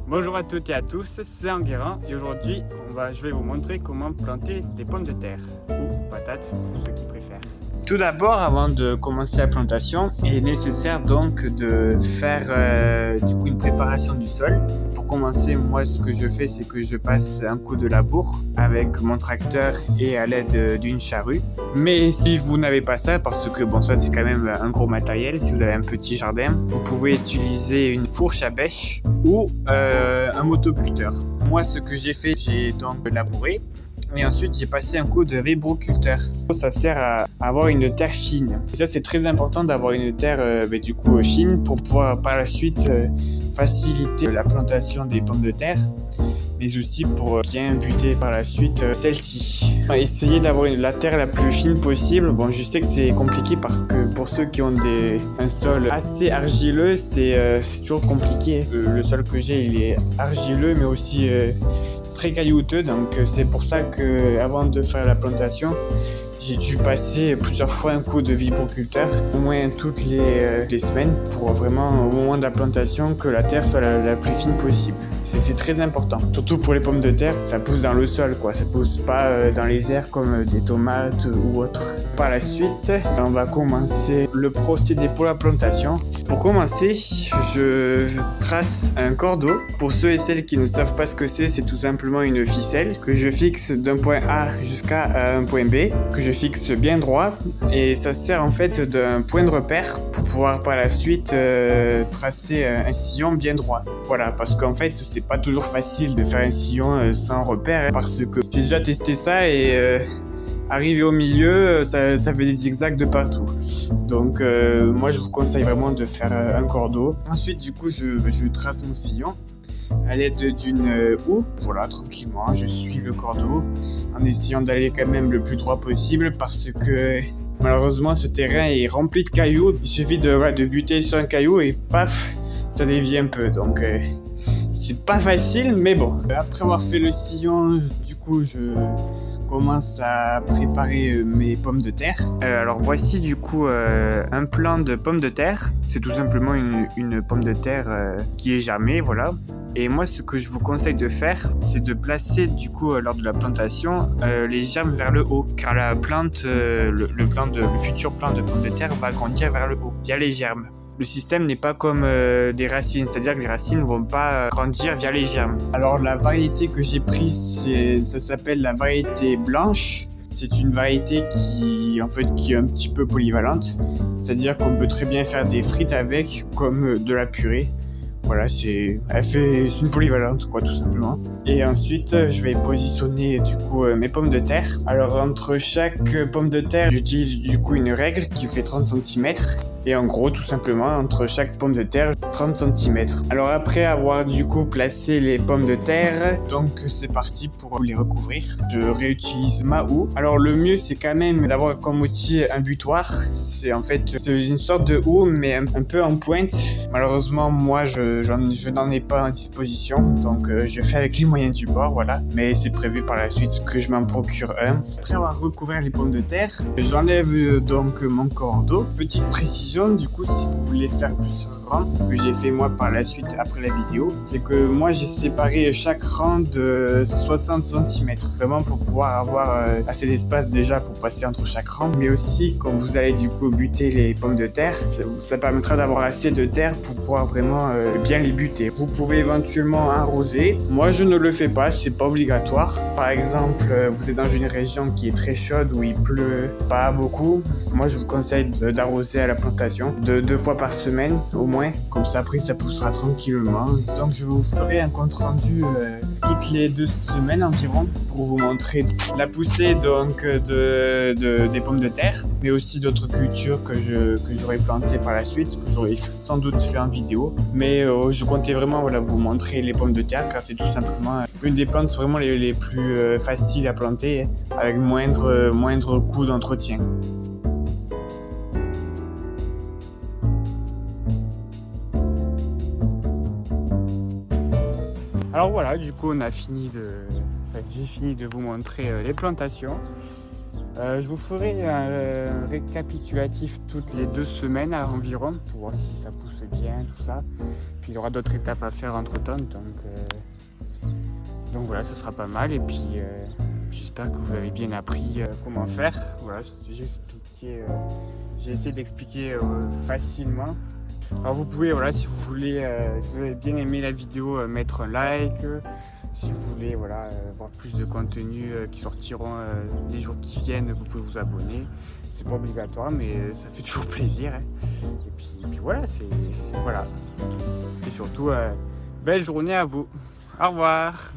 Bonjour à toutes et à tous, c'est Enguerrand et aujourd'hui je vais vous montrer comment planter des pommes de terre ou patates pour ceux qui préfèrent. Tout d'abord, avant de commencer la plantation, il est nécessaire donc de faire une préparation du sol. Pour commencer, moi ce que je fais, c'est que je passe un coup de labour avec mon tracteur et à l'aide d'une charrue. Mais si vous n'avez pas ça, parce que bon, ça c'est quand même un gros matériel, si vous avez un petit jardin, vous pouvez utiliser une fourche à bêche ou un motoculteur. Moi ce que j'ai fait, j'ai donc labouré. Et ensuite, j'ai passé un coup de vibroculteur. Ça sert à avoir une terre fine. Et ça, c'est très important d'avoir une terre fine pour pouvoir par la suite faciliter la plantation des pommes de terre, mais aussi pour bien buter par la suite celle-ci. Essayez d'avoir la terre la plus fine possible. Bon, je sais que c'est compliqué parce que pour ceux qui ont un sol assez argileux, c'est toujours compliqué. Le sol que j'ai, il est argileux, mais aussi très caillouteux, donc c'est pour ça que avant de faire la plantation, j'ai dû passer plusieurs fois un coup de vibroculteur, au moins toutes les semaines, pour vraiment au moment de la plantation que la terre soit la plus fine possible. C'est très important, surtout pour les pommes de terre, ça pousse dans le sol, quoi. Ça pousse pas dans les airs comme des tomates ou autres. Par la suite, on va commencer le procédé pour la plantation. Pour commencer, je trace un cordeau. Pour ceux et celles qui ne savent pas ce que c'est tout simplement une ficelle que je fixe d'un point A jusqu'à un point B, que je fixe bien droit, et ça sert en fait d'un point de repère pour pouvoir par la suite tracer un sillon bien droit. Voilà, parce qu'en fait c'est pas toujours facile de faire un sillon sans repère, parce que j'ai déjà testé ça et arrivé au milieu, ça fait des zigzags de partout. Donc moi je vous conseille vraiment de faire un cordeau. Ensuite du coup je trace mon sillon à l'aide d'une houe. Voilà, tranquillement, je suis le cordeau en essayant d'aller quand même le plus droit possible, parce que malheureusement ce terrain est rempli de cailloux. Il suffit de buter sur un caillou et paf, ça dévie un peu. Donc c'est pas facile, mais bon. Après avoir fait le sillon, du coup je commence à préparer mes pommes de terre. Alors voici du coup un plant de pommes de terre. C'est tout simplement une pomme de terre qui est germée, voilà. Et moi ce que je vous conseille de faire, c'est de placer du coup lors de la plantation les germes vers le haut, car la plante, le futur plant de pommes de terre va grandir vers le haut via les germes. Le système n'est pas comme des racines, c'est-à-dire que les racines ne vont pas grandir via les germes. Alors la variété que j'ai prise, ça s'appelle la variété blanche. C'est une variété qui est un petit peu polyvalente, c'est-à-dire qu'on peut très bien faire des frites avec, comme de la purée. Voilà, c'est une polyvalente, quoi, tout simplement. Et ensuite, je vais positionner du coup mes pommes de terre. Alors entre chaque pomme de terre, j'utilise du coup une règle qui fait 30 cm. Et en gros, tout simplement, entre chaque pomme de terre, 30 cm. Alors après avoir du coup placé les pommes de terre, donc c'est parti pour les recouvrir. Je réutilise ma houe. Alors le mieux, c'est quand même d'avoir comme outil un butoir. C'est une sorte de houe, mais un peu en pointe. Malheureusement, moi, je n'en ai pas en disposition, donc je fais avec les moyens du bord, voilà. Mais c'est prévu par la suite que je m'en procure un. Après avoir recouvert les pommes de terre, j'enlève donc mon cordeau. Petite précision, du coup, si vous voulez faire plus grand, que j'ai fait moi par la suite après la vidéo, c'est que moi j'ai séparé chaque rang de 60 cm, vraiment pour pouvoir avoir assez d'espace déjà pour passer entre chaque rang, mais aussi quand vous allez du coup buter les pommes de terre, ça permettra d'avoir assez de terre pour pouvoir vraiment bien les buter. Vous pouvez éventuellement arroser. Moi je ne le fais pas, c'est pas obligatoire. Par exemple, vous êtes dans une région qui est très chaude où il pleut pas beaucoup, moi je vous conseille d'arroser à la plantation deux fois par semaine au moins, comme ça après ça poussera tranquillement. Donc je vous ferai un compte rendu toutes les 2 semaines environ pour vous montrer la poussée donc des pommes de terre, mais aussi d'autres cultures que j'aurai plantées par la suite, que j'aurai sans doute fait en vidéo. Mais je comptais vraiment vous montrer les pommes de terre, car c'est tout simplement une des plantes vraiment les plus faciles à planter, avec moindre coût d'entretien. Alors voilà, du coup j'ai fini de vous montrer les plantations. Je vous ferai un récapitulatif toutes les 2 semaines environ pour voir si ça pousse bien, tout ça. Puis il y aura d'autres étapes à faire entre temps, donc voilà, ce sera pas mal. Et puis j'espère que vous avez bien appris comment faire. Voilà, j'ai essayé d'expliquer facilement. Alors vous pouvez, voilà, si vous voulez, si vous avez bien aimé la vidéo, mettre un like. Si vous voulez voilà, voir plus de contenu qui sortiront les jours qui viennent, vous pouvez vous abonner. C'est pas obligatoire, mais ça fait toujours plaisir. Hein. Et puis voilà, voilà. Et surtout, belle journée à vous. Au revoir.